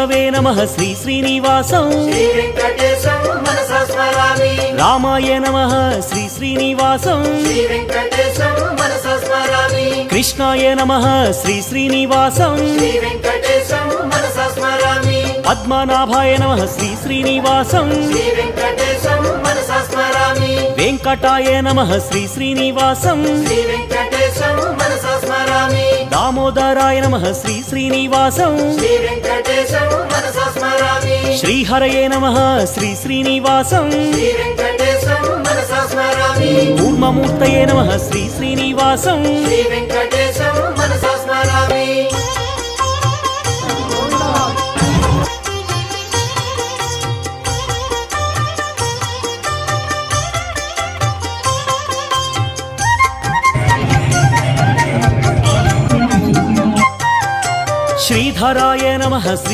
नमः श्री श्रीनिवासं श्री वेंकटेशं मनसा स्मरामि। रामाय नमः श्री श्रीनिवासं श्री वेंकटेशं मनसा स्मरामि। कृष्णाय नमः श्री श्रीनिवासं श्री वेंकटेशं मनसा स्मरामि। पद्मनाभाय नमः श्री श्रीनिवासं श्री वेंकटेशं मनसा स्मरामि। वेंकटाय नमः श्री श्रीनिवासं श्री वेंकटेशं मनसा स्मरामि। दामोदराय नमः श्री श्रीनिवासं श्री वेंकटेशं मनसा स्मरामि। श्रीहरये नमः श्री श्रीनिवासं श्री वेंकटेशं मनसा स्मरामि। कूर्ममूर्तये नमः श्री श्रीनिवासं श्री वेंकटेशं मनसा स्मरामि। श्रीधराय नमः श्री